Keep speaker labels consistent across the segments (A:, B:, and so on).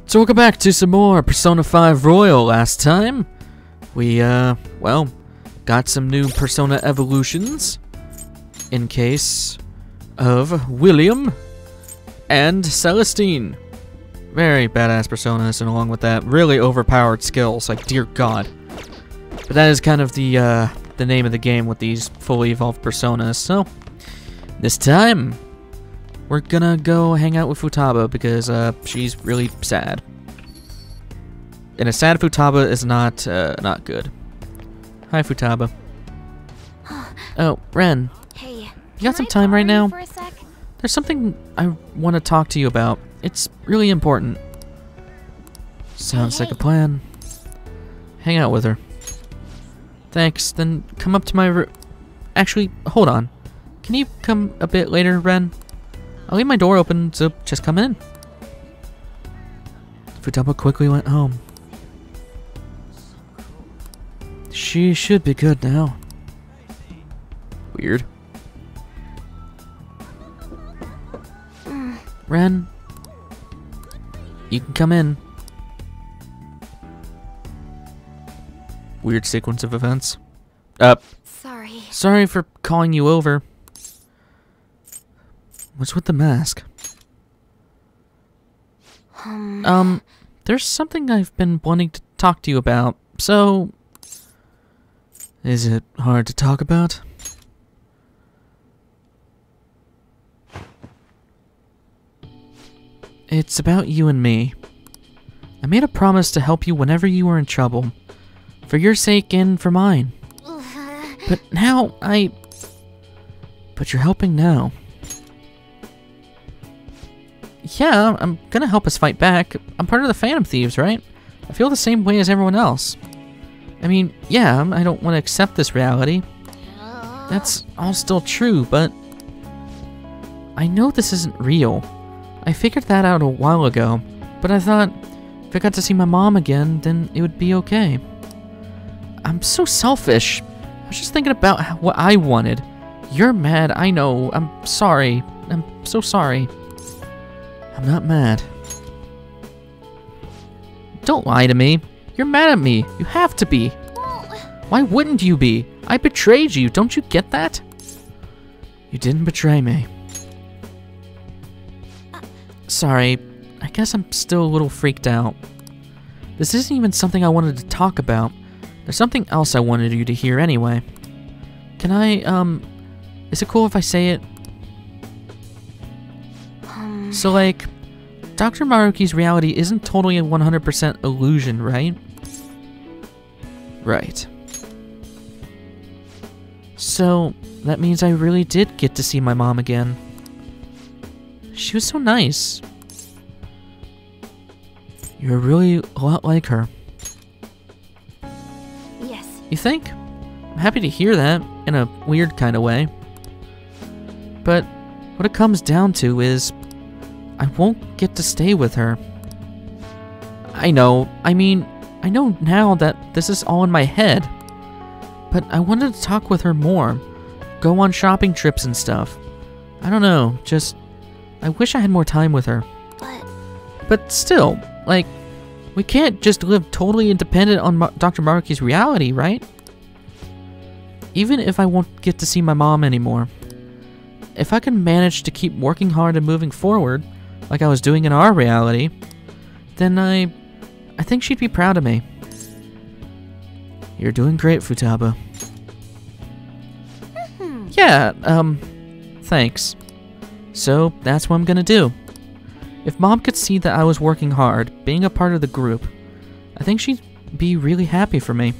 A: So welcome back to some more Persona 5 Royal. Last time, we, well, got some new Persona evolutions in case of William and Celestine. Very badass Personas, and along with that, really overpowered skills, like, dear God. But that is kind of the name of the game with these fully evolved Personas. So, this time, we're gonna go hang out with Futaba because she's really sad. And a sad Futaba is not good. Hi, Futaba. Oh, Ren.
B: Hey.
A: You got some time right now?
B: For a sec?
A: There's something I want to talk to you about. It's really important. Sounds like a plan. Hang out with her. Thanks. Then come up to my room. Actually, hold on. Can you come a bit later, Ren? I'll leave my door open, so just come in. Futaba quickly went home. She should be good now. Weird. Ren, you can come in. Weird sequence of events.
B: Sorry.
A: Sorry for calling you over. What's with the mask? There's something I've been wanting to talk to you about, so... Is it hard to talk about? It's about you and me. I made a promise to help you whenever you were in trouble. For your sake and for mine. But now But you're helping now. Yeah, I'm gonna help us fight back. I'm part of the Phantom Thieves, right? I feel the same way as everyone else. I mean, yeah, I don't want to accept this reality. That's all still true, but... I know this isn't real. I figured that out a while ago, but I thought if I got to see my mom again, then it would be okay. I'm so selfish. I was just thinking about what I wanted. You're mad, I know. I'm sorry. I'm so sorry. I'm not mad. Don't lie to me. You're mad at me. You have to be. Why wouldn't you be? I betrayed you. Don't you get that? You didn't betray me. Sorry. I guess I'm still a little freaked out. This isn't even something I wanted to talk about. There's something else I wanted you to hear anyway. Can I, is it cool if I say it? So, like, Dr. Maruki's reality isn't totally a 100% illusion, right? Right. So, that means I really did get to see my mom again. She was so nice. You're really a lot like her.
B: Yes.
A: You think? I'm happy to hear that, in a weird kind of way. But what it comes down to is, I won't get to stay with her. I know, I mean, I know now that this is all in my head. But I wanted to talk with her more. Go on shopping trips and stuff. I don't know, just... I wish I had more time with her. But still, like, we can't just live totally independent on Dr. Maruki's reality, right? Even if I won't get to see my mom anymore. If I can manage to keep working hard and moving forward, like I was doing in our reality, then I think she'd be proud of me. You're doing great, Futaba. Yeah, thanks. So, that's what I'm gonna do. If Mom could see that I was working hard, being a part of the group, I think she'd be really happy for me.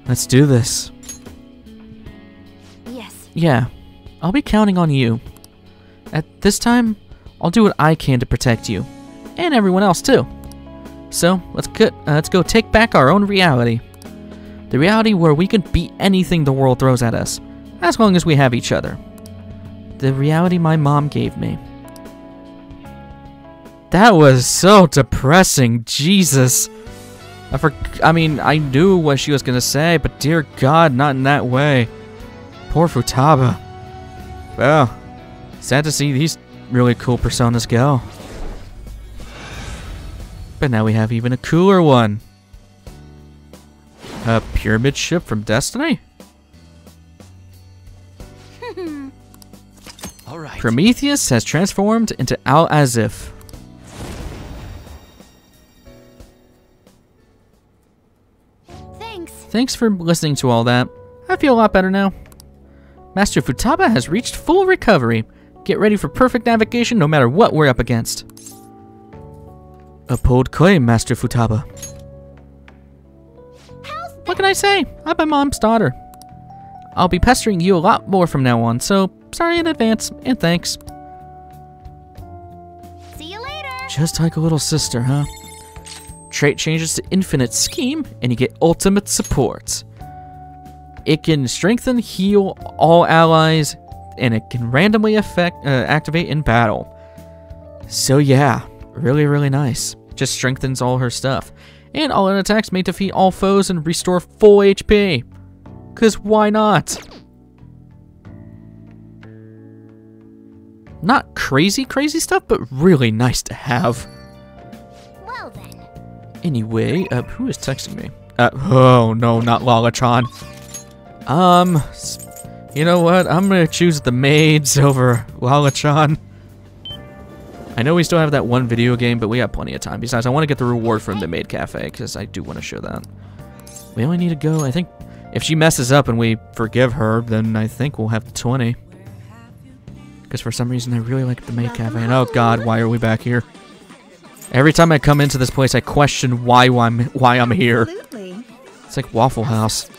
A: Let's do this.
B: Yes.
A: Yeah, I'll be counting on you. At this time, I'll do what I can to protect you. And everyone else, too. So, let's go take back our own reality. The reality where we can beat anything the world throws at us, as long as we have each other. The reality my mom gave me. That was so depressing, Jesus. I mean, I knew what she was gonna say, but dear God, not in that way. Poor Futaba. Well, sad to see these really cool personas go. But now we have even a cooler one. A pyramid ship from Destiny?
C: All right.
A: Prometheus has transformed into Al-Azif. Thanks for listening to all that. I feel a lot better now. Master Futaba has reached full recovery. Get ready for perfect navigation no matter what we're up against. A bold claim, Master Futaba. What can I say? I'm my mom's daughter. I'll be pestering you a lot more from now on, so sorry in advance, and thanks.
B: See you later.
A: Just like a little sister, huh? Trait changes to Infinite Scheme, and you get ultimate support. It can strengthen, heal all allies, and it can randomly activate in battle. So yeah, really, really nice. Just strengthens all her stuff. And all her attacks may defeat all foes and restore full HP. 'Cause why not? Not crazy stuff, but really nice to have.
B: Well then.
A: Anyway, who is texting me? Oh no, not Lala-chan. You know what? I'm gonna choose the maids over Lala-chan. I know we still have that one video game, but we have plenty of time. Besides, I want to get the reward from the maid cafe, because I do want to show that. We only need to go, I think, if she messes up and we forgive her, then I think we'll have the 20. Because for some reason, I really like the maid cafe, and oh god, why are we back here? Every time I come into this place, I question why I'm here. It's like Waffle House.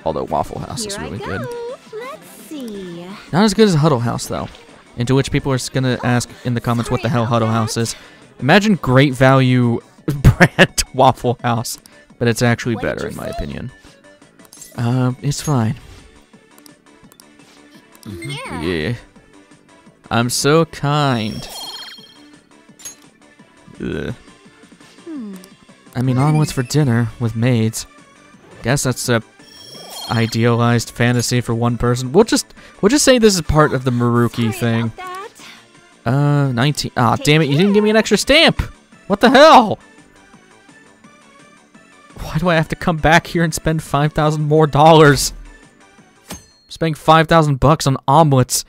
A: Although Waffle House is really good.
B: Let's see.
A: Not as good as Huddle House, though. Into which people are going to ask in the comments what the hell Huddle House is. Imagine great value brand Waffle House. But it's actually better, in my opinion. It's fine. Yeah. I'm so kind. Ugh. I mean, omelets for dinner with maids. Guess that's a idealized fantasy for one person. We'll just say this is part of the Maruki thing. 19. Ah, damn it! You didn't give me an extra stamp. What the hell? Why do I have to come back here and spend $5,000 more dollars? Spending $5,000 on omelets.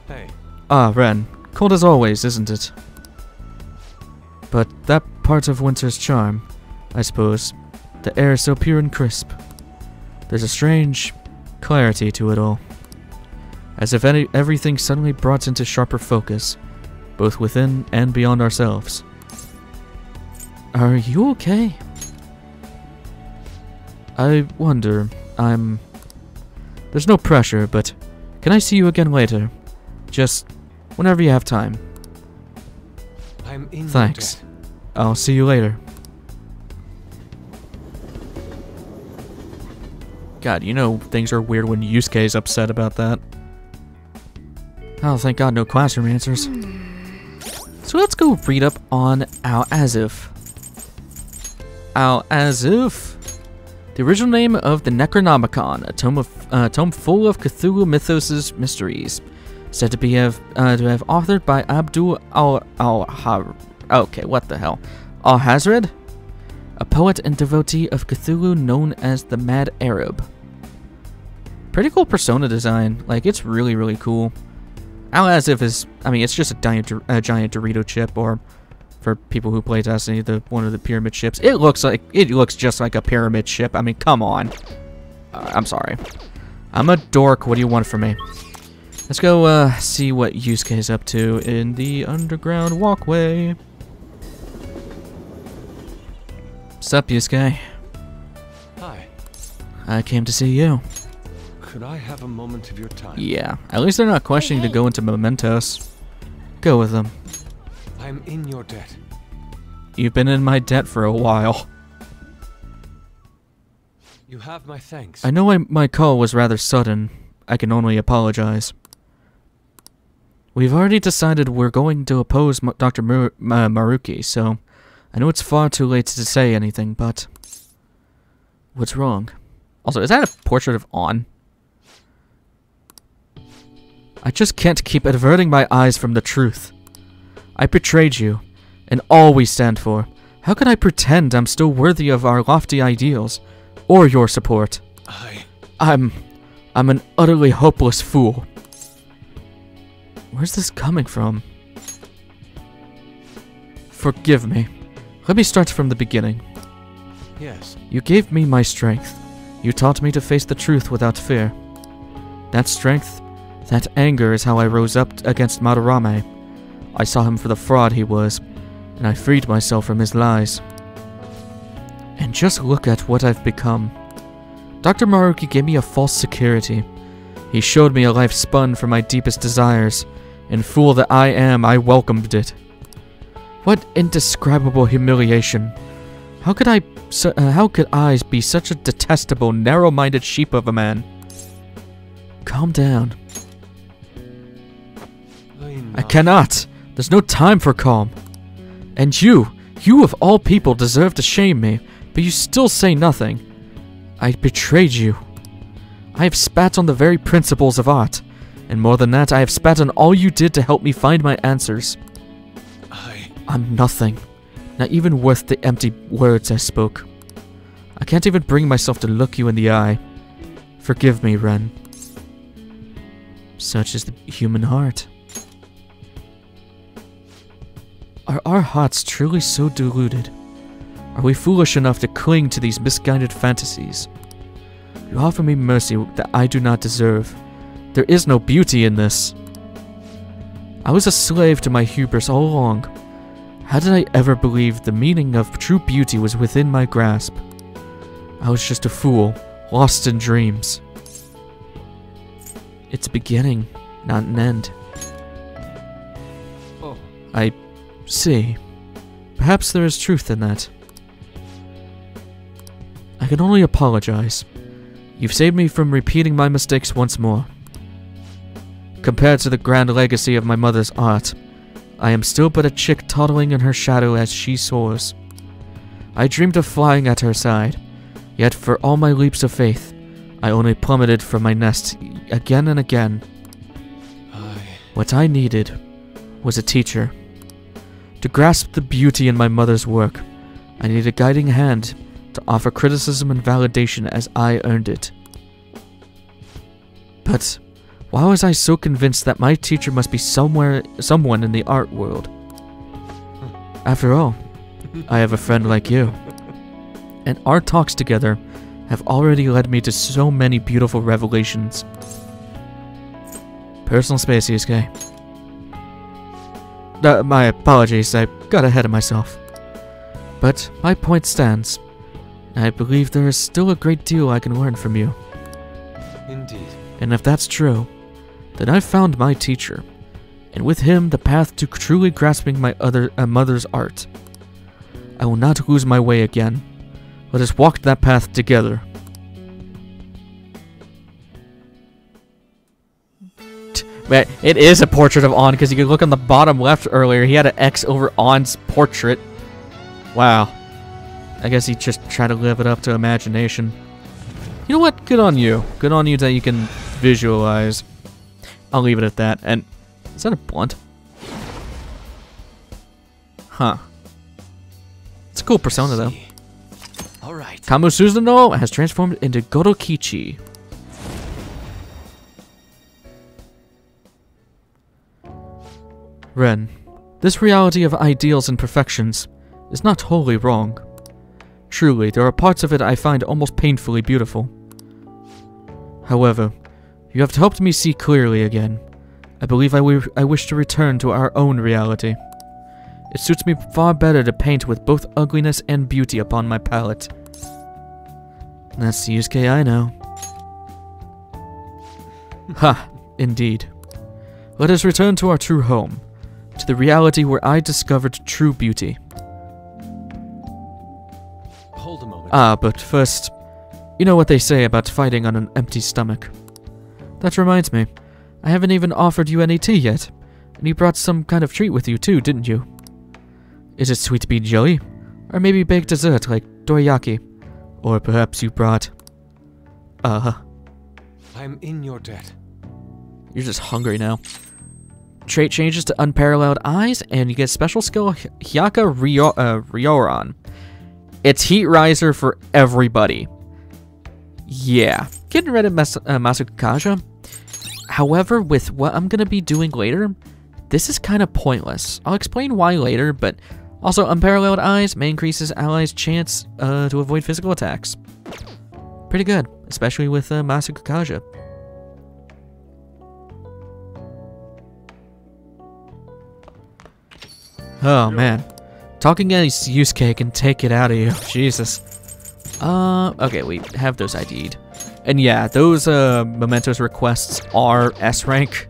C: Hey.
A: Ah, Ren. Cold as always, isn't it? But that part of winter's charm, I suppose. The air is so pure and crisp. There's a strange clarity to it all. As if everything suddenly brought into sharper focus, both within and beyond ourselves. Are you okay? I wonder, there's no pressure, but can I see you again later? Just whenever you have time.
C: I'm in
A: Thanks.
C: debt.
A: I'll see you later. God, you know things are weird when Yusuke's upset about that. Oh, thank God, no classroom answers. So let's go read up on Al-Azif. Al-Azif. The original name of the Necronomicon, a tome full of Cthulhu mythos' mysteries. Said to have authored by Abdul al-Har... Okay, what the hell? Al-Hazred? A poet and devotee of Cthulhu known as the Mad Arab. Pretty cool persona design. Like, it's really, really cool. Al-Azif is... I mean, it's just a giant Dorito chip, or... For people who play Destiny, one of the pyramid ships. It looks just like a pyramid ship. I mean, come on. I'm sorry. I'm a dork. What do you want from me? Let's go see what Yusuke is up to in the underground walkway. Sup, Yusuke?
C: Hi.
A: I came to see you.
C: Could I have a moment of your time?
A: Yeah. At least they're not questioning to go into mementos. Go with them.
C: I'm in your debt.
A: You've been in my debt for a while.
C: You have my thanks.
A: I know my call was rather sudden. I can only apologize. We've already decided we're going to oppose Dr. Maruki, so I know it's far too late to say anything, but... What's wrong? Also, is that a portrait of On? I just can't keep averting my eyes from the truth. I betrayed you, and all we stand for. How could I pretend I'm still worthy of our lofty ideals, or your support? I'm an utterly hopeless fool. Where's this coming from? Forgive me. Let me start from the beginning.
C: Yes.
A: You gave me my strength. You taught me to face the truth without fear. That strength, that anger is how I rose up against Madarame. I saw him for the fraud he was, and I freed myself from his lies. And just look at what I've become. Dr. Maruki gave me a false security. He showed me a life spun from my deepest desires, and fool that I am, I welcomed it. What indescribable humiliation. How could I be such a detestable, narrow-minded sheep of a man? Calm down. I cannot. There's no time for calm. And you of all people deserve to shame me, but you still say nothing. I betrayed you. I have spat on the very principles of art, and more than that, I have spat on all you did to help me find my answers. I'm nothing. Not even worth the empty words I spoke. I can't even bring myself to look you in the eye. Forgive me, Ren. Such is the human heart. Are our hearts truly so deluded? Are we foolish enough to cling to these misguided fantasies? You offer me mercy that I do not deserve. There is no beauty in this. I was a slave to my hubris all along. How did I ever believe the meaning of true beauty was within my grasp? I was just a fool, lost in dreams. It's a beginning, not an end.
C: Oh.
A: I see. Perhaps there is truth in that. I can only apologize. You've saved me from repeating my mistakes once more. Compared to the grand legacy of my mother's art, I am still but a chick toddling in her shadow as she soars. I dreamed of flying at her side, yet for all my leaps of faith, I only plummeted from my nest again and again. What I needed was a teacher. To grasp the beauty in my mother's work, I need a guiding hand to offer criticism and validation as I earned it. But why was I so convinced that my teacher must be someone in the art world? After all, I have a friend like you. And our talks together have already led me to so many beautiful revelations. Personal space, Yusuke. My apologies, I got ahead of myself. But my point stands. I believe there is still a great deal I can learn from you.
C: Indeed.
A: And if that's true, then I've found my teacher, and with him the path to truly grasping my mother's art. I will not lose my way again. Let us walk that path together. Man, it is a portrait of On, because you can look on the bottom left earlier. He had an X over On's portrait. Wow. I guess he just tried to live it up to imagination. You know what? Good on you. Good on you that you can visualize. I'll leave it at that. And is that a blunt? Huh. It's a cool persona, though.
C: All right.
A: Kamu Suzuno has transformed into Gorokichi. Ren, this reality of ideals and perfections is not wholly wrong. Truly, there are parts of it I find almost painfully beautiful. However, you have helped me see clearly again. I believe I wish to return to our own reality. It suits me far better to paint with both ugliness and beauty upon my palette. That's the Yusuke I know. Ha, indeed. Let us return to our true home, to the reality where I discovered true beauty.
C: Hold a moment.
A: But first, you know what they say about fighting on an empty stomach. That reminds me, I haven't even offered you any tea yet, and you brought some kind of treat with you too, didn't you? Is it sweet bean jelly? Or maybe baked dessert like dorayaki? Or perhaps you brought...
C: I'm in your debt.
A: You're just hungry now. trait changes to Unparalleled Eyes, and you get special skill Hyaka Ryoran. It's Heat Riser for everybody. Yeah, getting rid of Masukakaja. However, with what I'm going to be doing later, this is kind of pointless. I'll explain why later, but also Unparalleled Eyes may increases allies' chance to avoid physical attacks. Pretty good, especially with Masukakaja. Oh man, talking as Yusuke can take it out of you. Jesus. Okay, we have those ID'd. And yeah, those mementos requests are S rank.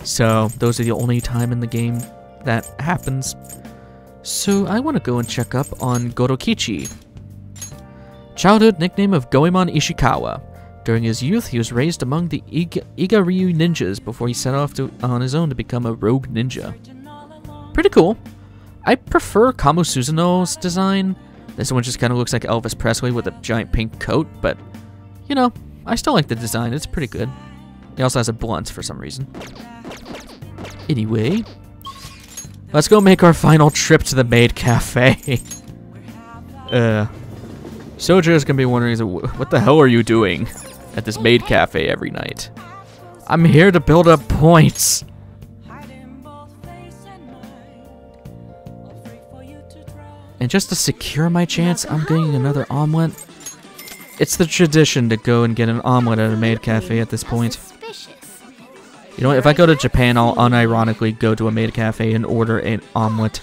A: So those are the only time in the game that happens. So I want to go and check up on Gorokichi. Childhood nickname of Goemon Ishikawa. During his youth, he was raised among the Igaryu ninjas before he set off on his own to become a rogue ninja. Pretty cool. I prefer Kamo Suzuno's design. This one just kind of looks like Elvis Presley with a giant pink coat, but, you know, I still like the design. It's pretty good. He also has a blunt for some reason. Anyway, let's go make our final trip to the maid cafe. Soja is gonna be wondering, what the hell are you doing at this maid cafe every night? I'm here to build up points. And just to secure my chance, I'm getting another omelet. It's the tradition to go and get an omelet at a maid cafe at this point. You know what, if I go to Japan, I'll unironically go to a maid cafe and order an omelet.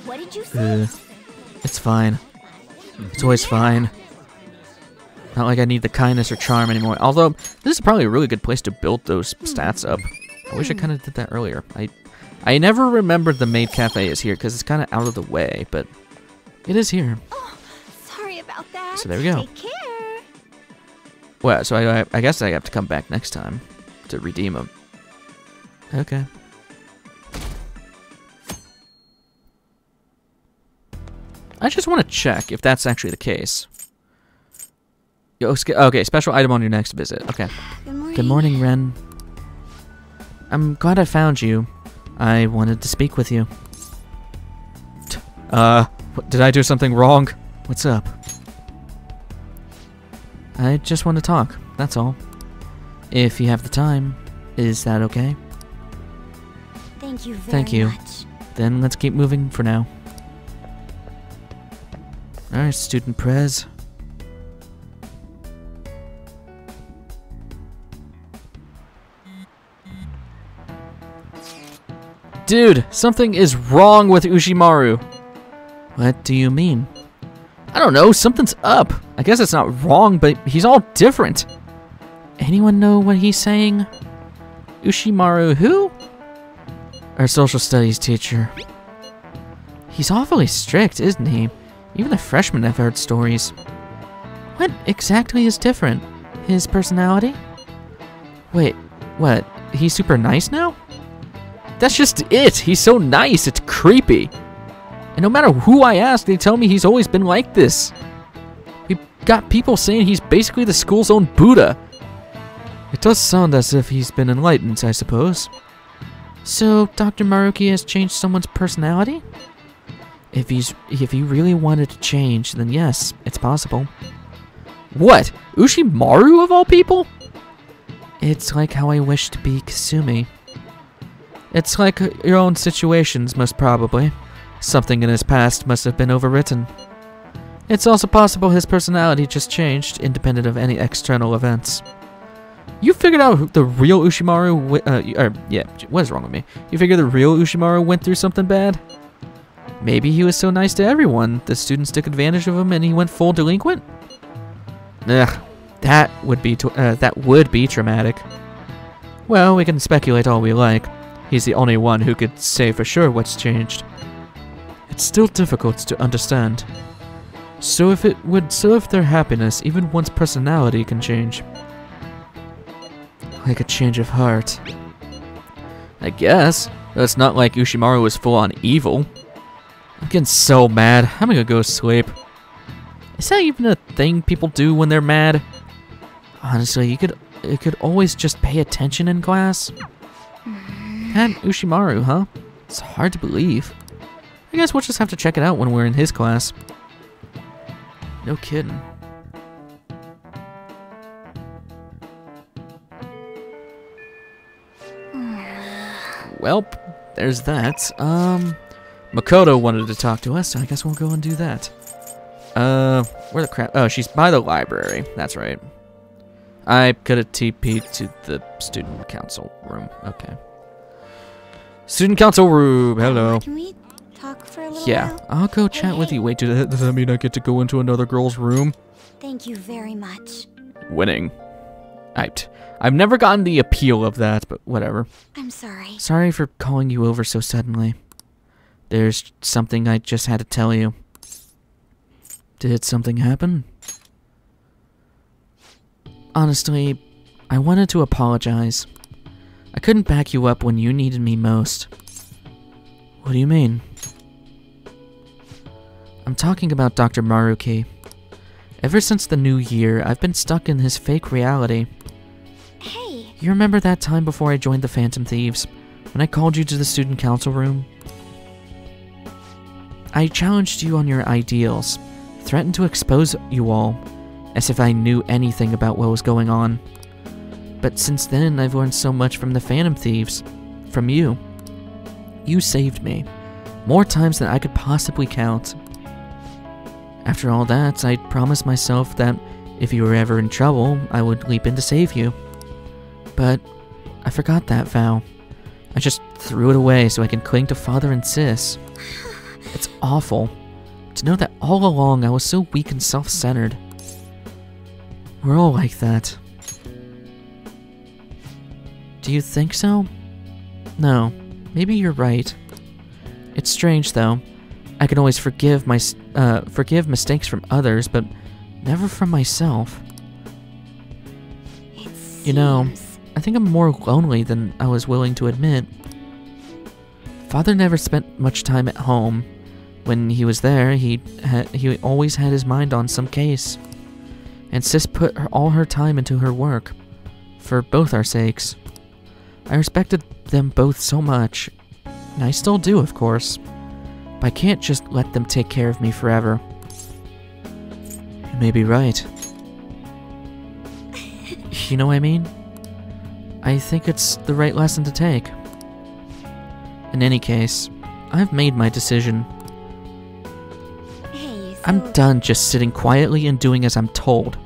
B: What did you say?
A: It's fine. It's always fine. Not like I need the kindness or charm anymore. Although, this is probably a really good place to build those stats up. I wish I kind of did that earlier. I never remembered the maid cafe is here because it's kind of out of the way, but it is here.
B: Oh, sorry about that.
A: So there we go.
B: Take care.
A: Well, so I guess I have to come back next time to redeem them. Okay. I just want to check if that's actually the case. Okay, special item on your next visit. Okay.
B: Good morning.
A: Good morning, Ren. I'm glad I found you. I wanted to speak with you. Did I do something wrong? What's up? I just want to talk, that's all. If you have the time, is that okay?
B: Thank you very
A: Thank you.
B: much.
A: Then let's keep moving for now. Alright, student prez. Dude, something is wrong with Ushimaru. What do you mean? I don't know, something's up. I guess it's not wrong, but he's all different. Anyone know what he's saying? Ushimaru who? Our social studies teacher. He's awfully strict, isn't he? Even the freshmen have heard stories. What exactly is different? His personality? Wait, what? He's super nice now? That's just it! He's so nice, it's creepy! And no matter who I ask, they tell me he's always been like this. We've got people saying he's basically the school's own Buddha. It does sound as if he's been enlightened, I suppose. So, Dr. Maruki has changed someone's personality? If he really wanted to change, then yes, it's possible. What? Ushimaru of all people? It's like how I wish to be Kasumi. It's like your own situations, most probably. Something in his past must have been overwritten. It's also possible his personality just changed, independent of any external events. You figured out the real Ushimaru, yeah, what is wrong with me? You figure the real Ushimaru went through something bad? Maybe he was so nice to everyone, the students took advantage of him and he went full delinquent? Ugh, that would be traumatic. Well, we can speculate all we like. He's the only one who could say for sure what's changed. It's still difficult to understand. So if it would serve their happiness, even one's personality can change. Like a change of heart. I guess. It's not like Ushimaru was full on evil. I'm getting so mad. I'm gonna go sleep. Is that even a thing people do when they're mad? Honestly, you could always just pay attention in class. had Ushimaru, huh? It's hard to believe. I guess we'll just have to check it out when we're in his class. No kidding. Welp, there's that. Makoto wanted to talk to us, so I guess we'll go and do that. Where the crap? Oh, she's by the library. That's right. I could have TP'd to the student council room. Okay. Student council room. Hello.
B: Can we talk for a little
A: Yeah,
B: while?
A: I'll go chat with you. Wait, does that mean I get to go into another girl's room?
B: Thank you very much.
A: Winning. I've never gotten the appeal of that, but whatever.
B: I'm sorry.
A: Sorry for calling you over so suddenly. There's something I just had to tell you. Did something happen? Honestly, I wanted to apologize. I couldn't back you up when you needed me most. What do you mean? I'm talking about Dr. Maruki. Ever since the new year, I've been stuck in his fake reality.
B: Hey.
A: You remember that time before I joined the Phantom Thieves, when I called you to the student council room? I challenged you on your ideals, threatened to expose you all, as if I knew anything about what was going on. But since then, I've learned so much from the Phantom Thieves. From you. You saved me, more times than I could possibly count. After all that, I promised myself that if you were ever in trouble, I would leap in to save you. But I forgot that vow. I just threw it away so I can cling to father and sis. It's awful to know that all along I was so weak and self-centered. We're all like that. Do you think so? No, maybe you're right. It's strange though. I can always forgive mistakes from others, but never from myself. You know, I think I'm more lonely than I was willing to admit. Father never spent much time at home. When he was there, he always had his mind on some case. And sis put all her time into her work, for both our sakes. I respected them both so much, and I still do, of course. But I can't just let them take care of me forever. You may be right. You know what I mean? I think it's the right lesson to take. In any case, I've made my decision.
B: Hey, so
A: I'm done just sitting quietly and doing as I'm told.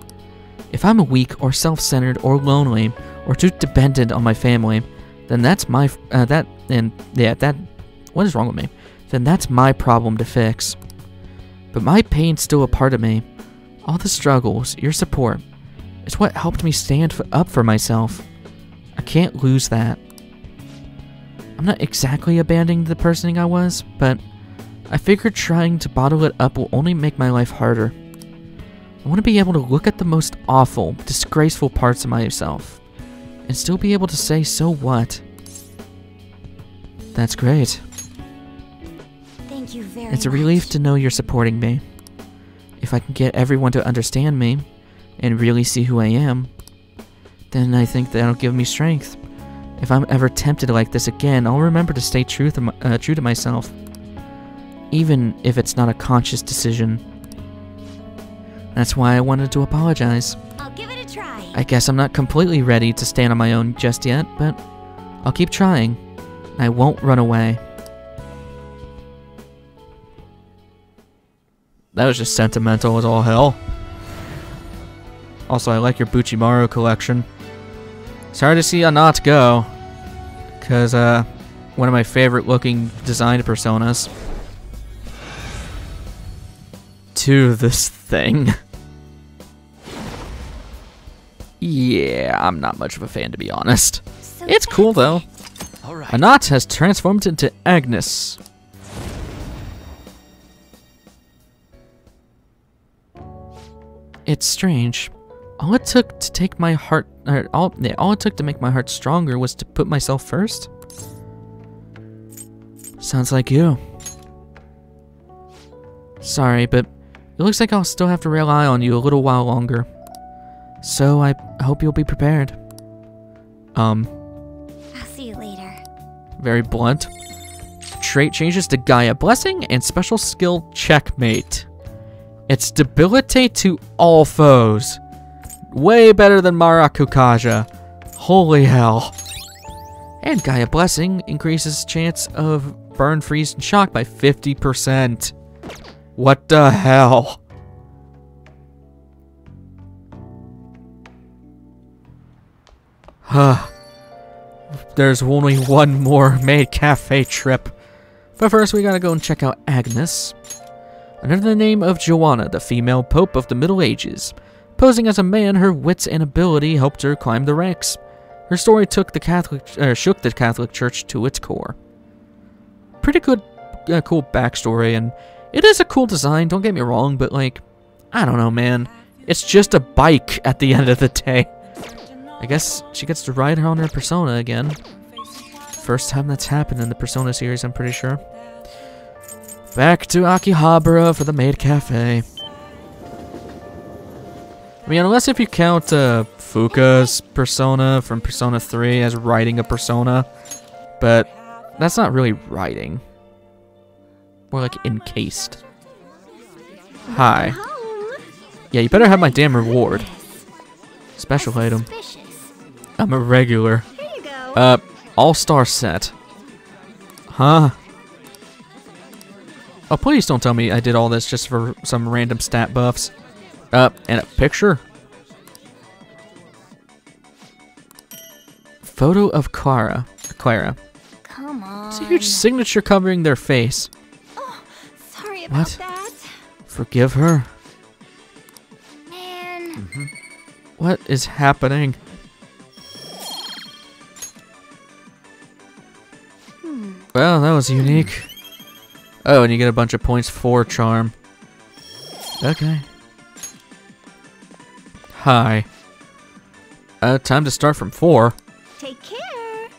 A: If I'm weak or self-centered or lonely or too dependent on my family, then that's my what is wrong with me? Then that's my problem to fix. But my pain's still a part of me. All the struggles, your support, is what helped me stand up for myself. I can't lose that. I'm not exactly abandoning the person I was, but I figured trying to bottle it up will only make my life harder. I want to be able to look at the most awful, disgraceful parts of myself, and still be able to say, so what? That's great.
B: thank you very
A: It's a
B: much.
A: relief to know you're supporting me. If I can get everyone to understand me, and really see who I am, then I think that'll give me strength. If I'm ever tempted like this again, I'll remember to stay true to myself. Even if it's not a conscious decision. That's why I wanted to apologize.
B: I'll give it a try.
A: I guess I'm not completely ready to stand on my own just yet, but I'll keep trying. And I won't run away. That was just sentimental as all hell. Also, I like your Buchimaru collection. Sorry to see Anat go. Because, one of my favorite looking designed personas. To this thing. Yeah, I'm not much of a fan, to be honest.
B: So
A: It's cool, though.
C: All right.
A: Anat has transformed into Agnes. It's strange. All it took to take my heart, all it took to make my heart stronger was to put myself first. Sounds like you. Sorry, but it looks like I'll still have to rely on you a little while longer. So I hope you'll be prepared.
B: I'll see you later.
A: Very blunt. Trait changes to Gaia Blessing and special skill Checkmate. It's debilitate to all foes. Way better than Marakukaja. Holy hell. And Gaia Blessing increases chance of burn, freeze, and shock by 50%. What the hell? Huh. There's only one more maid cafe trip. But first we gotta go and check out Agnes. Under the name of Joanna, the female pope of the Middle Ages. Posing as a man, her wits and ability helped her climb the ranks. Her story shook the Catholic Church to its core. Pretty good, cool backstory, and it is a cool design, don't get me wrong, but like, I don't know, man. It's just a bike at the end of the day. I guess she gets to ride her on her Persona again. First time that's happened in the Persona series, I'm pretty sure. Back to Akihabara for the maid cafe. I mean, unless if you count Fuka's Persona from Persona 3 as riding a Persona, but that's not really riding. More like encased. Hi. Yeah, you better have my damn reward. Special item. I'm a regular. All-star set. Huh? Oh, please don't tell me I did all this just for some random stat buffs. And a picture? Photo of Clara.
B: Come on.
A: It's a huge signature covering their face.
B: Oh, sorry about that.
A: Forgive her?
B: Man.
A: What is happening? Well, that was unique. Oh, and you get a bunch of points for charm. Okay. Hi. Time to start from 4.
B: Take care.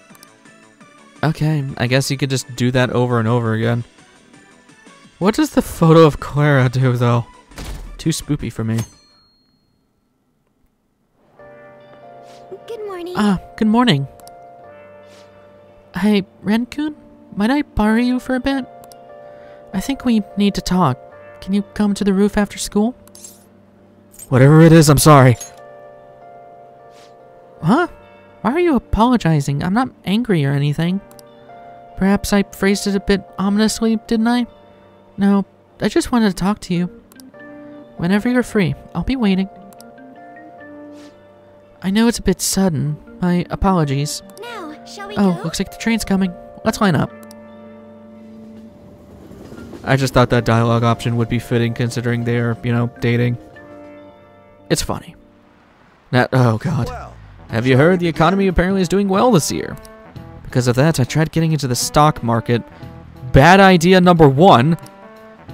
A: Okay, I guess you could just do that over and over again. What does the photo of Clara do, though? Too spoopy for me.
B: Good morning.
A: Good morning. Hey, Ren-kun? Might I borrow you for a bit? I think we need to talk. Can you come to the roof after school? Whatever it is, I'm sorry. Huh? Why are you apologizing? I'm not angry or anything. Perhaps I phrased it a bit ominously, didn't I? No, I just wanted to talk to you. Whenever you're free, I'll be waiting. I know it's a bit sudden. My apologies.
B: Now, shall we
A: Oh,
B: go?
A: looks like the train's coming. Let's line up. I just thought that dialogue option would be fitting considering they're, you know, dating. It's funny. Now, oh god. Have you heard the economy apparently is doing well this year? Because of that, I tried getting into the stock market. Bad idea number 1.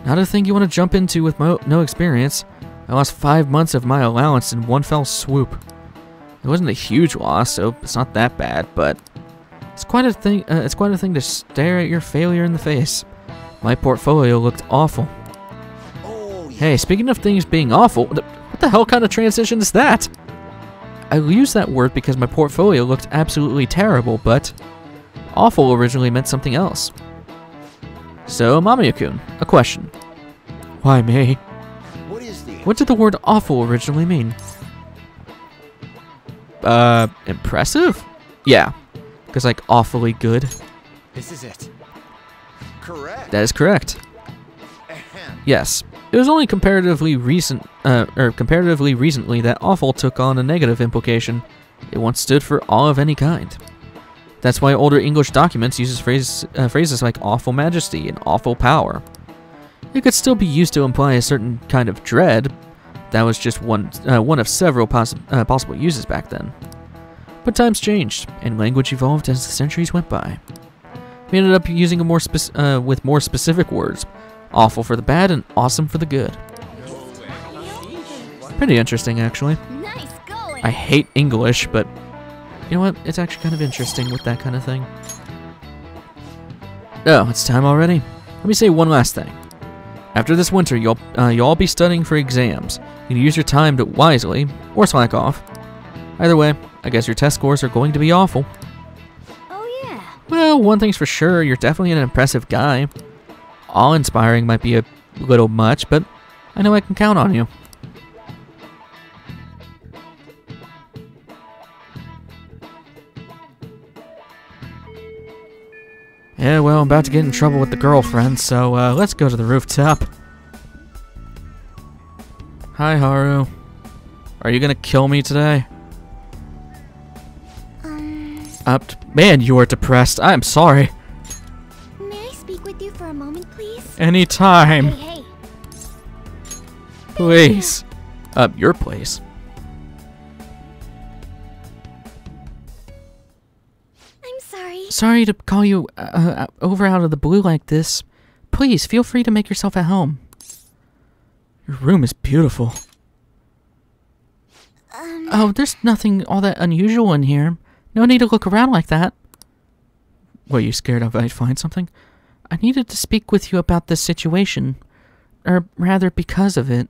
A: Not a thing you want to jump into with no experience. I lost 5 months of my allowance in one fell swoop. It wasn't a huge loss, so it's not that bad, but it's quite a thing. It's quite a thing to stare at your failure in the face. My portfolio looked awful. Hey, speaking of things being awful, what the hell kind of transition is that? I use that word because my portfolio looked absolutely terrible, but awful originally meant something else. So, Mamayo-kun, a question. Why me? What did the word awful originally mean? Impressive? Yeah, because like awfully good.
D: This is it. Correct.
A: That is correct. Yes, it was only comparatively recently that awful took on a negative implication. It once stood for awe of any kind. That's why older English documents uses phrases like awful majesty and awful power. It could still be used to imply a certain kind of dread. That was just one of several possible uses back then. But times changed, and language evolved as the centuries went by. We ended up using with more specific words. Awful for the bad and awesome for the good. Pretty interesting, actually.
B: Nice going.
A: I hate English, but you know what? It's actually kind of interesting with that kind of thing. Oh, it's time already? Let me say one last thing. After this winter, you'll all be studying for exams. You can use your time wisely, or slack off. Either way, I guess your test scores are going to be awful.
B: Oh yeah.
A: Well, one thing's for sure, you're definitely an impressive guy. Awe-inspiring might be a little much, but I know I can count on you. Yeah, well, I'm about to get in trouble with the girlfriend, so let's go to the rooftop. Hi, Haru. Are you gonna kill me today? Man, you are depressed. I'm sorry.
B: May I speak with you for a moment, please?
A: Anytime.
B: Hey.
A: Please. Your place.
B: I'm sorry.
A: Sorry to call you over out of the blue like this. Please, feel free to make yourself at home. Your room is beautiful. Oh, there's nothing all that unusual in here. No need to look around like that. Were you scared I'd find something? I needed to speak with you about this situation. Or rather, because of it.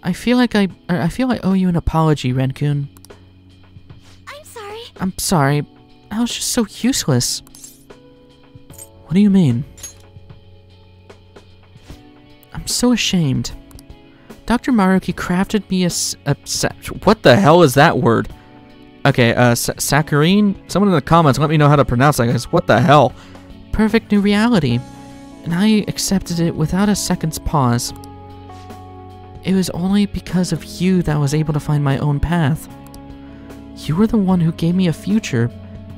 A: I feel I owe you an apology, Renkun.
B: I'm sorry.
A: I'm sorry. I was just so useless. What do you mean? I'm so ashamed. Dr. Maruki crafted me what the hell is that word? Okay, saccharine? Someone in the comments let me know how to pronounce that, guys. What the hell? Perfect new reality. And I accepted it without a second's pause. It was only because of you that I was able to find my own path. You were the one who gave me a future,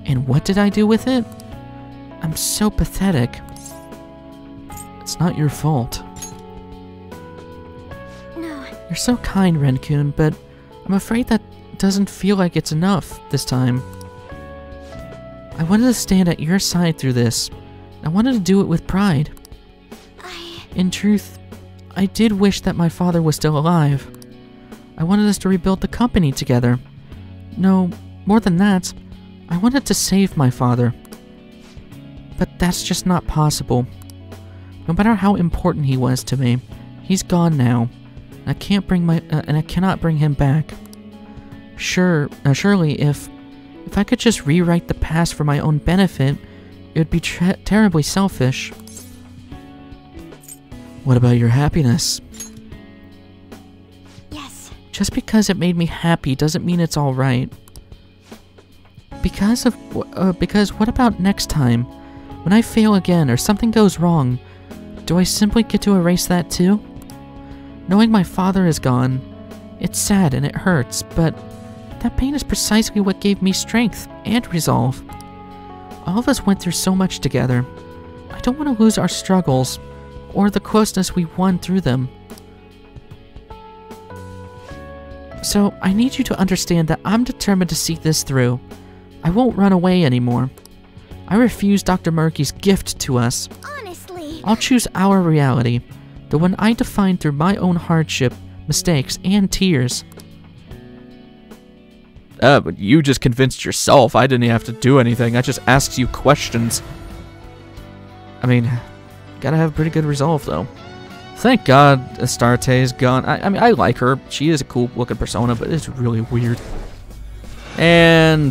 A: and what did I do with it? I'm so pathetic. It's not your fault.
B: No.
A: You're so kind, Renkun, but I'm afraid that doesn't feel like it's enough this time. I wanted to stand at your side through this. I wanted to do it with pride. In truth, I did wish that my father was still alive. I wanted us to rebuild the company together. No, more than that, I wanted to save my father. But that's just not possible. No matter how important he was to me, he's gone now. I can't bring I cannot bring him back. Surely if I could just rewrite the past for my own benefit, it would be terribly selfish. What about your happiness?
B: Yes.
A: Just because it made me happy doesn't mean it's all right. Because what about next time? When I fail again or something goes wrong, do I simply get to erase that too? Knowing my father is gone, it's sad and it hurts, but that pain is precisely what gave me strength and resolve. All of us went through so much together. I don't want to lose our struggles, or the closeness we won through them. So, I need you to understand that I'm determined to see this through. I won't run away anymore. I refuse Dr. Murky's gift to us.
B: Honestly.
A: I'll choose our reality, the one I defined through my own hardship, mistakes, and tears. But you just convinced yourself. I didn't have to do anything. I just asked you questions. I mean, gotta have pretty good resolve, though. Thank God Astarte is gone. I mean, I like her. She is a cool-looking persona, but it's really weird. And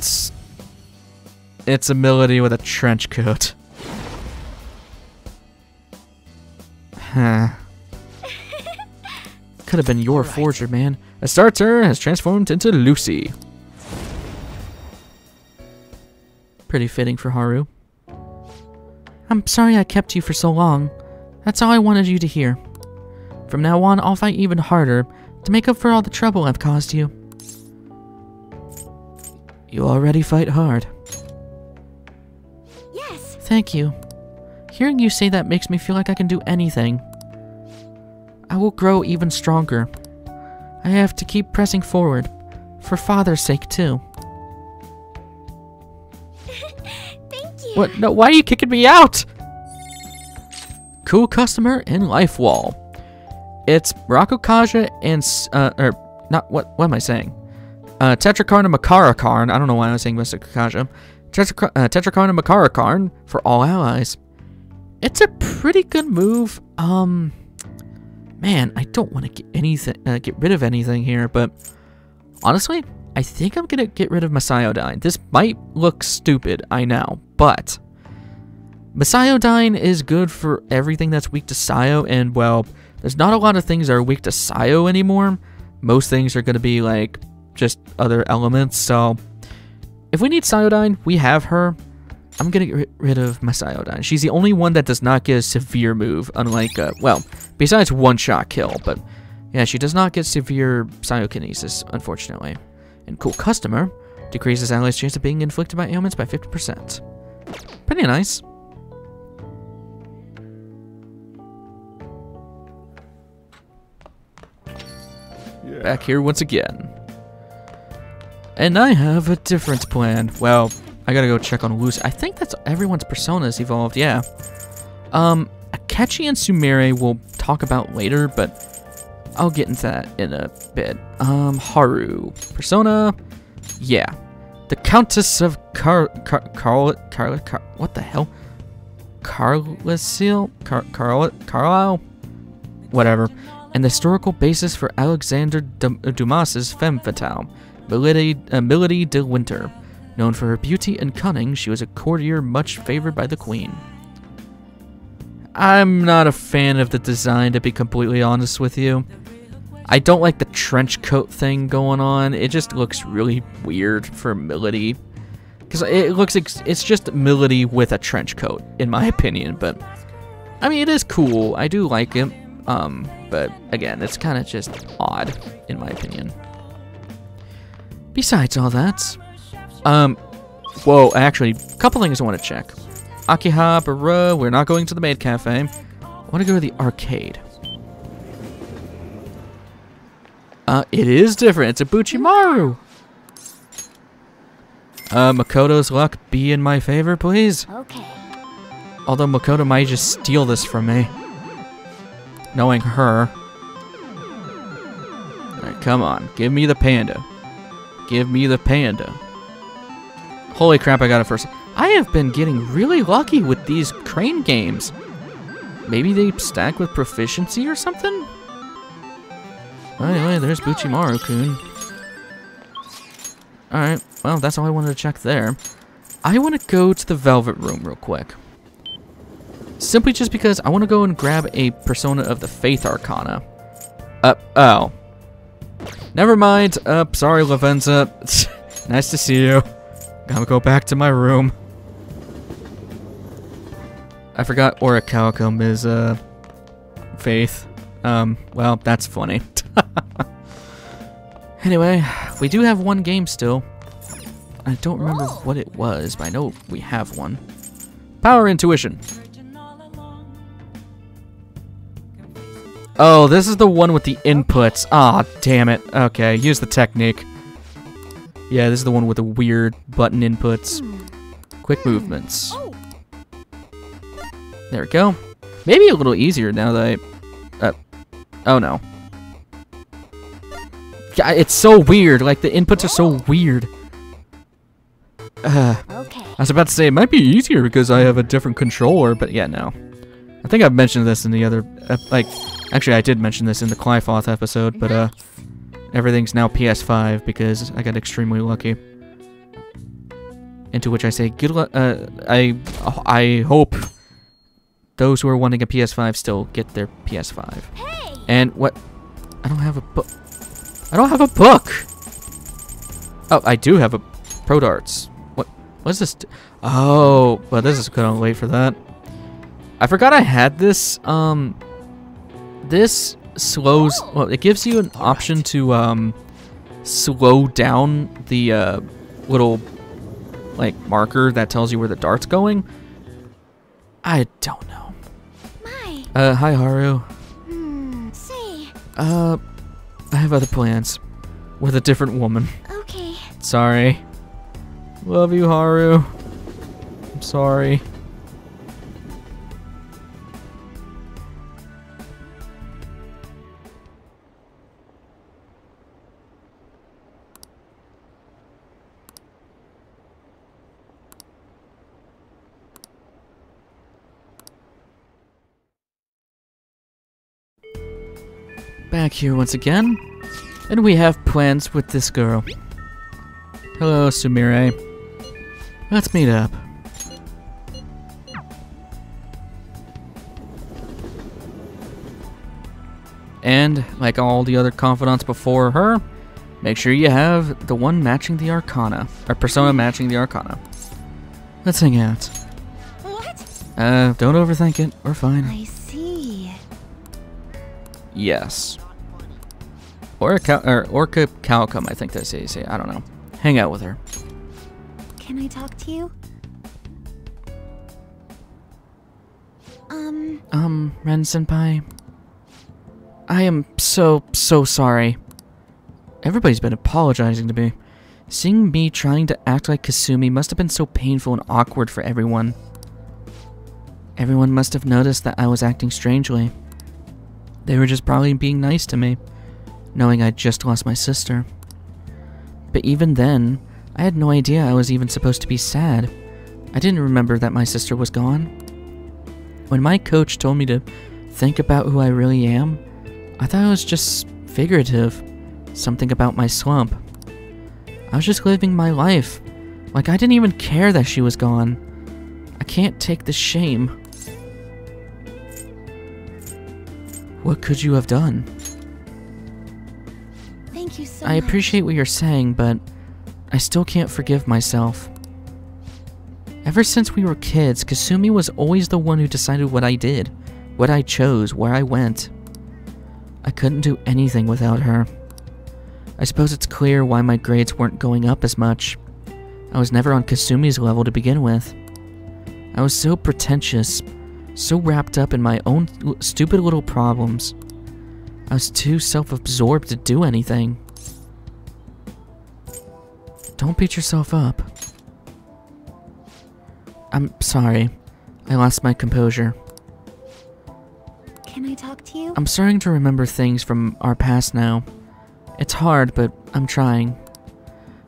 A: it's a Milady with a trench coat. Huh. Could have been your forger, man. Astarte has transformed into Lucy. Pretty fitting for Haru. I'm sorry I kept you for so long. That's all I wanted you to hear. From now on, I'll fight even harder to make up for all the trouble I've caused you. You already fight hard.
B: Yes.
A: Thank you. Hearing you say that makes me feel like I can do anything. I will grow even stronger. I have to keep pressing forward, for Father's sake too.
B: Thank you.
A: What? No, why are you kicking me out? Cool customer in Life Wall. It's Rakukaja and what am I saying? Tetrakarn and Makarakarn. I don't know why I was saying Mr. Kakaja. Tetrakarn and Makarakarn for all allies. It's a pretty good move. Man, I don't want to get rid of anything here, but honestly, I think I'm gonna get rid of Masayodine. This might look stupid, I know, but Masayodine is good for everything that's weak to Sayo, and well, there's not a lot of things that are weak to Sayo anymore. Most things are gonna be like just other elements, so if we need Sayodine, we have her. I'm gonna get rid of Masayodine. She's the only one that does not get a severe move, unlike, well, besides one-shot kill, but yeah, she does not get severe psychokinesis, unfortunately. And cool customer decreases allies' chance of being inflicted by ailments by 50%. Pretty nice. Yeah. Back here once again. And I have a different plan. Well, I gotta go check on Lucy. I think that's everyone's personas evolved, yeah. Akechi and Sumire we'll talk about later, but I'll get into that in a bit. Haru. Persona, yeah. The Countess of what the hell? Carlisle? Whatever. And the historical basis for Alexander Dumas's femme fatale, Milady de Winter. Known for her beauty and cunning, she was a courtier much favored by the queen. I'm not a fan of the design, to be completely honest with you. I don't like the trench coat thing going on. It just looks really weird for Milady. Because it's just Milady with a trench coat, in my opinion. But, I mean, it is cool. I do like it. But, again, it's kind of just odd, in my opinion. Besides all that... whoa, actually, a couple things I want to check. Akihabara, we're not going to the maid cafe. I want to go to the arcade. It is different. It's a Buchimaru. Makoto's luck be in my favor, please.
B: Okay.
A: Although Makoto might just steal this from me. Knowing her. Alright, come on. Give me the panda. Give me the panda. Holy crap, I got it first. I have been getting really lucky with these crane games. Maybe they stack with proficiency or something? Anyway, there's Buchimaru-kun. Alright, well, that's all I wanted to check there. I want to go to the Velvet Room real quick. Simply just because I want to go and grab a Persona of the Faith Arcana. Oh. Never mind. Sorry, Lavenza. Nice to see you. Gotta go back to my room. I forgot Orichalcum is, Faith. Well, that's funny. Anyway, we do have one game still. I don't remember what it was, but I know we have one. Power Intuition. Oh, this is the one with the inputs. Ah, damn it. Okay, use the technique. Yeah, this is the one with the weird button inputs. Quick movements. There we go. Maybe a little easier now that I... oh no. Yeah, it's so weird. Like, the inputs are so weird. Okay. I was about to say, it might be easier because I have a different controller, but yeah, no. I think I've mentioned this in the other... actually, I did mention this in the Clyfoth episode, but, everything's now PS5 because I got extremely lucky. Into which I say, good luck. I hope those who are wanting a PS5 still get their PS5.
B: Hey!
A: And what? I don't have a book. I don't have a book. Oh, I do have a Pro Darts. What's this? Oh, well, this is gonna wait for that. I forgot I had this. This slows. Well, it gives you an option to slow down the little like marker that tells you where the dart's going. I don't know. Hi Haru.
B: Say.
A: I have other plans with a different woman.
B: Okay.
A: Sorry. Love you, Haru. I'm sorry. Back here once again, and we have plans with this girl. Hello, Sumire. Let's meet up. And, like all the other confidants before her, make sure you have the one matching the Arcana. Or persona matching the Arcana. Let's hang out.
B: What?
A: Don't overthink it. We're fine.
B: I see.
A: Yes. Orca Calcum, I think that's how you say it. I don't know. Hang out with her.
B: Can I talk to you?
A: Ren Senpai. I am so sorry. Everybody's been apologizing to me. Seeing me trying to act like Kasumi must have been so painful and awkward for everyone. Everyone must have noticed that I was acting strangely. They were just probably being nice to me, knowing I'd just lost my sister. But even then, I had no idea I was even supposed to be sad. I didn't remember that my sister was gone. When my coach told me to think about who I really am, I thought it was just figurative, something about my slump. I was just living my life, like I didn't even care that she was gone. I can't take the shame. What could you have done?
B: Thank you so
A: I
B: much.
A: appreciate what you're saying, but I still can't forgive myself. Ever since we were kids, Kasumi was always the one who decided what I did, what I chose, where I went. I couldn't do anything without her. I suppose it's clear why my grades weren't going up as much. I was never on Kasumi's level to begin with. I was so pretentious, so wrapped up in my own stupid little problems. I was too self-absorbed to do anything. Don't beat yourself up. I'm sorry. I lost my composure.
B: Can I talk to you?
A: I'm starting to remember things from our past now. It's hard, but I'm trying.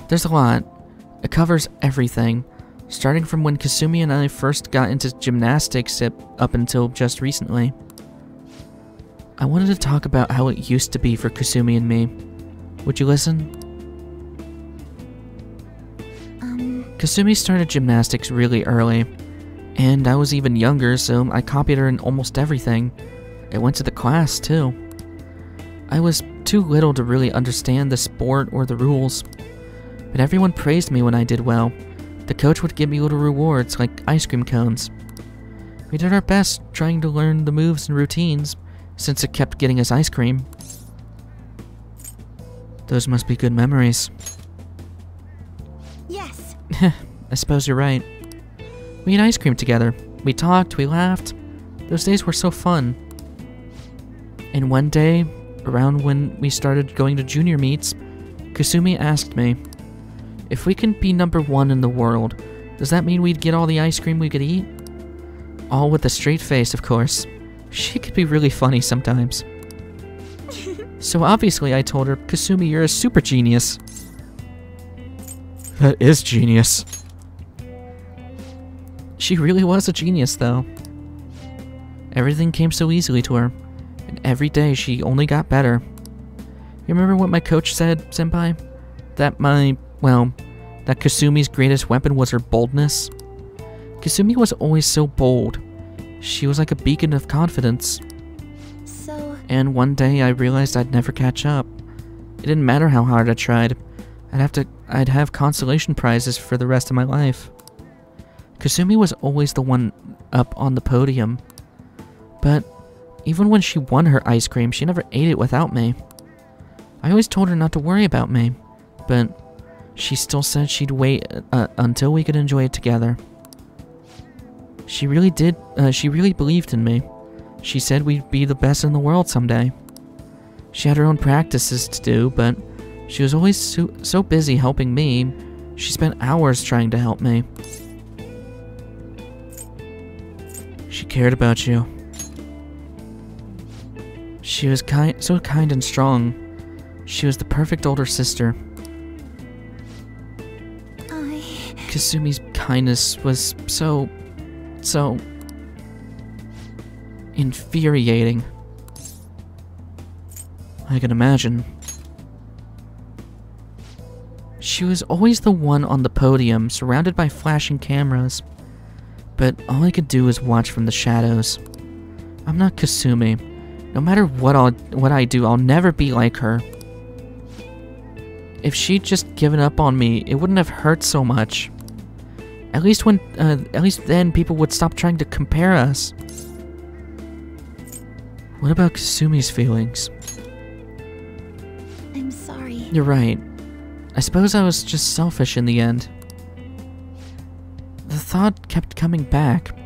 A: There's a lot. It covers everything, starting from when Kasumi and I first got into gymnastics up until just recently. I wanted to talk about how it used to be for Kasumi and me. Would you listen? Kasumi started gymnastics really early, and I was even younger, so I copied her in almost everything. I went to the class, too. I was too little to really understand the sport or the rules, but everyone praised me when I did well. The coach would give me little rewards, like ice cream cones. We did our best trying to learn the moves and routines, since it kept getting us ice cream. Those must be good memories.
B: Yes.
A: I suppose you're right. We ate ice cream together. We talked, we laughed. Those days were so fun. And one day, around when we started going to junior meets, Kasumi asked me, if we can be #1 in the world, does that mean we'd get all the ice cream we could eat? All with a straight face, of course. She could be really funny sometimes. So obviously I told her, Kasumi, you're a super genius. That is genius. She really was a genius, though. Everything came so easily to her, and every day she only got better. You remember what my coach said, Senpai? That that Kasumi's greatest weapon was her boldness? Kasumi was always so bold. She was like a beacon of confidence.
B: So...
A: And one day I realized I'd never catch up. It didn't matter how hard I tried. I'd have consolation prizes for the rest of my life. Kasumi was always the one up on the podium. But even when she won her ice cream, she never ate it without me. I always told her not to worry about me, but she still said she'd wait until we could enjoy it together. She really did, she really believed in me. She said we'd be the best in the world someday. She had her own practices to do, but she was always so busy helping me, she spent hours trying to help me. She cared about you. She was so kind and strong. She was the perfect older sister. Kasumi's kindness was so infuriating. I can imagine. She was always the one on the podium, surrounded by flashing cameras. But all I could do was watch from the shadows. I'm not Kasumi. No matter what I do, I'll never be like her. If she'd just given up on me, it wouldn't have hurt so much. At least then people would stop trying to compare us. What about Kasumi's feelings?
B: I'm sorry.
A: You're right. I suppose I was just selfish in the end. The thought kept coming back.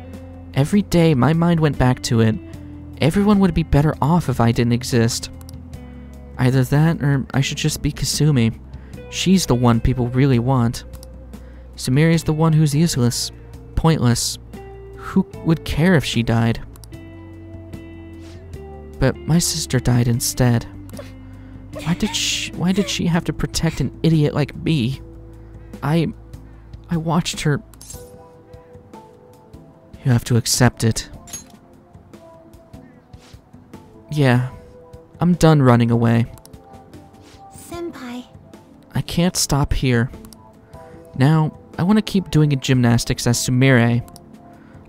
A: Every day my mind went back to it. Everyone would be better off if I didn't exist. Either that, or I should just be Kasumi. She's the one people really want. Sumire is the one who's useless, pointless. Who would care if she died? But my sister died instead. Why did she have to protect an idiot like me? I watched her. You have to accept it. Yeah, I'm done running away.
B: Senpai.
A: I can't stop here. Now, I want to keep doing gymnastics as Sumire.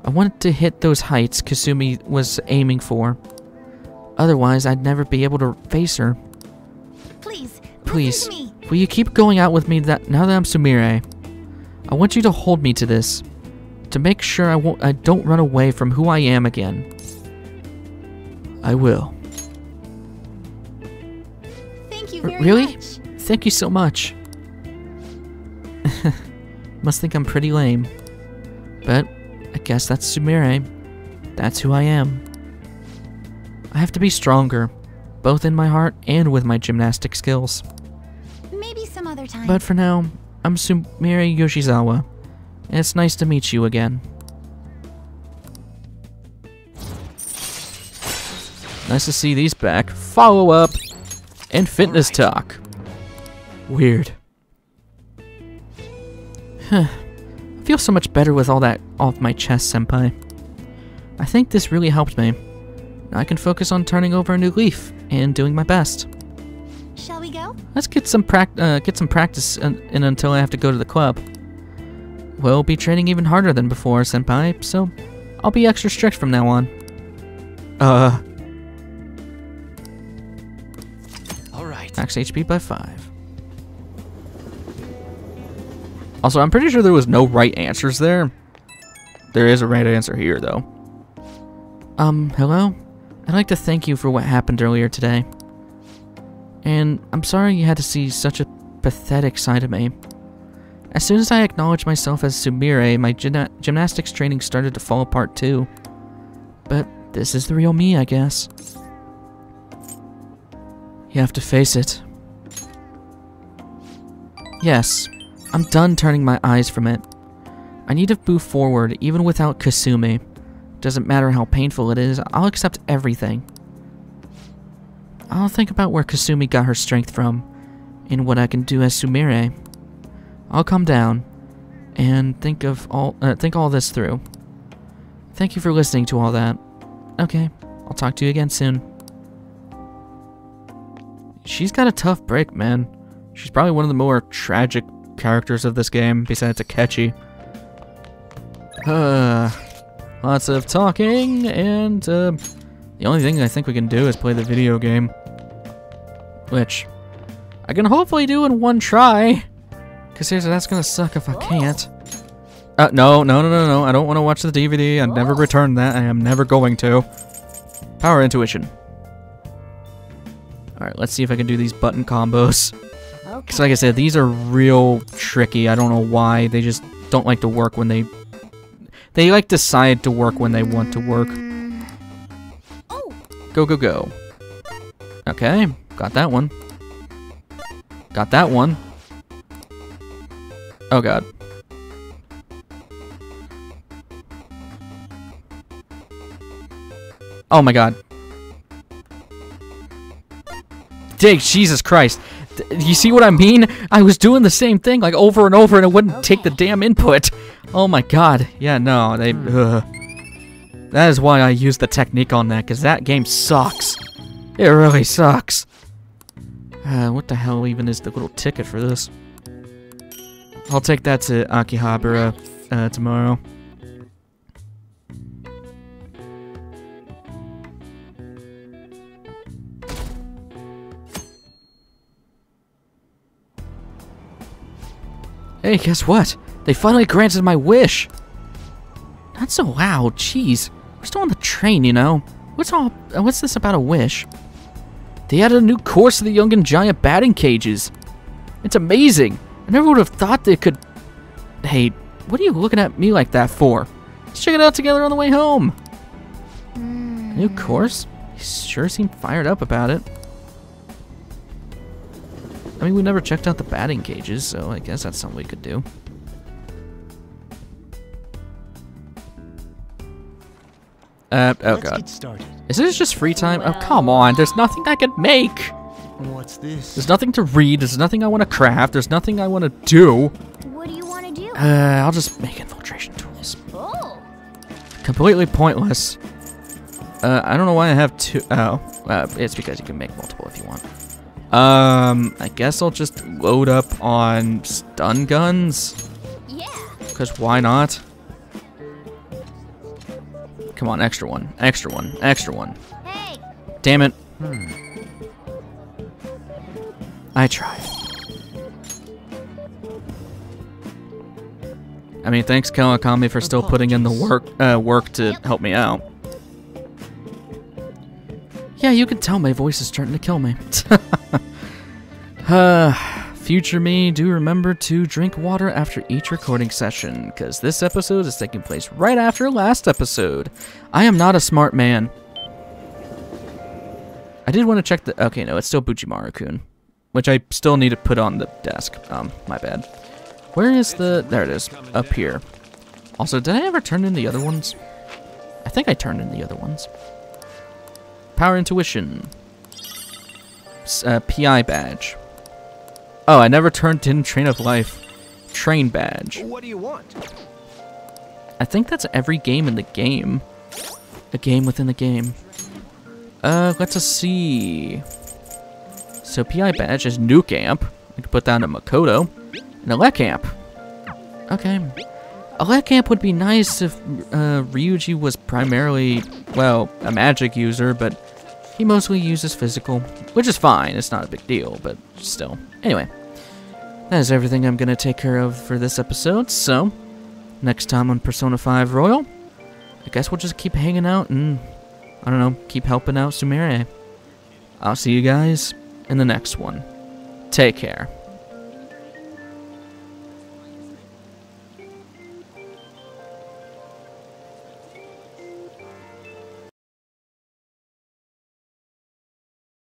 A: I wanted to hit those heights Kasumi was aiming for. Otherwise, I'd never be able to face her. Please,
B: listen to me.
A: will you keep going out with me now that I'm Sumire? I want you to hold me to this. To make sure I don't run away from who I am again. I will.
B: Thank you very
A: really?
B: much.
A: Thank you so much. Must think I'm pretty lame. But I guess that's Sumire. That's who I am. I have to be stronger, both in my heart and with my gymnastic skills.
B: Maybe some other time.
A: But for now, I'm Sumire Yoshizawa, and it's nice to meet you again. Nice to see these back. Follow up and fitness talk. Weird. I feel so much better with all that off my chest, senpai. I think this really helped me. Now I can focus on turning over a new leaf and doing my best.
B: Shall we go?
A: Let's get some practice in until I have to go to the club. We'll be training even harder than before, senpai, so I'll be extra strict from now on.
C: Alright.
A: Max HP by 5. Also, I'm pretty sure there was no right answers there. There is a right answer here, though. Hello? I'd like to thank you for what happened earlier today. And I'm sorry you had to see such a pathetic side of me. As soon as I acknowledged myself as Sumire, my gymnastics training started to fall apart too. But this is the real me, I guess. You have to face it. Yes, I'm done turning my eyes from it. I need to move forward, even without Kasumi. Doesn't matter how painful it is, I'll accept everything. I'll think about where Kasumi got her strength from, and what I can do as Sumire. I'll calm down, and think all this through. Thank you for listening to all that. Okay, I'll talk to you again soon. She's got a tough break, man. She's probably one of the more tragic characters of this game, besides Akechi. Lots of talking, and the only thing I think we can do is play the video game. Which I can hopefully do in one try. Because seriously, that's gonna suck if I can't. No. I don't want to watch the DVD. I'd never return that. I am never going to. Power intuition. Alright, let's see if I can do these button combos. Because like I said, these are real tricky. I don't know why. They just don't like to work when they like decide to work when they want to work. Go, go, go. Okay, got that one. Got that one. Oh god. Oh my god. Dig, Jesus Christ. You see what I mean? I was doing the same thing like over and over and it wouldn't take the damn input. Oh my god. Yeah, no, they... That is why I use the technique on that, because that game sucks. It really sucks. What the hell even is the little ticket for this? I'll take that to Akihabara tomorrow. Hey, guess what? They finally granted my wish! Not so loud, jeez. We're still on the train, you know? What's this about a wish? They added a new course to the Young and Giant batting cages. It's amazing! I never would have thought they could... Hey, what are you looking at me like that for? Let's check it out together on the way home! A new course? You sure seem fired up about it. I mean, we never checked out the batting cages, so I guess that's something we could do. Oh
D: Let's
A: god.
D: get started.
A: Is this just free time? Oh, come on. There's nothing I could make.
D: What's this?
A: There's nothing to read. There's nothing I want to craft. There's nothing I want to do.
B: What do you want to do?
A: I'll just make infiltration tools.
B: Oh.
A: Completely pointless. I don't know why I have two. Oh, it's because you can make multiple if you want. I guess I'll just load up on stun guns.
B: Yeah.
A: Because why not? Come on, extra one, extra one, extra one.
B: Hey.
A: Damn it. I tried. I mean, thanks Kawakami for still putting in the work to help me out. Yeah, you can tell my voice is starting to kill me. Future me, do remember to drink water after each recording session, because this episode is taking place right after last episode. I am not a smart man. I did want to check the... Okay, no, it's still Bujimaru-kun, which I still need to put on the desk. My bad. Where is the... There it is, up here. Also, did I ever turn in the other ones? I think I turned in the other ones. Power Intuition. PI badge. Oh, I never turned in Train of Life. Train badge.
D: What do you want?
A: I think that's every game in the game. A game within the game. Let's see. So PI badge is Nuke Amp. I can put down a Makoto. And a Lek Amp. Okay. A Lek Amp would be nice if Ryuji was primarily, well, a magic user, but he mostly uses physical, which is fine. It's not a big deal, but still. Anyway, that is everything I'm going to take care of for this episode. So, next time on Persona 5 Royal, I guess we'll just keep hanging out and, I don't know, keep helping out Sumire. I'll see you guys in the next one. Take care.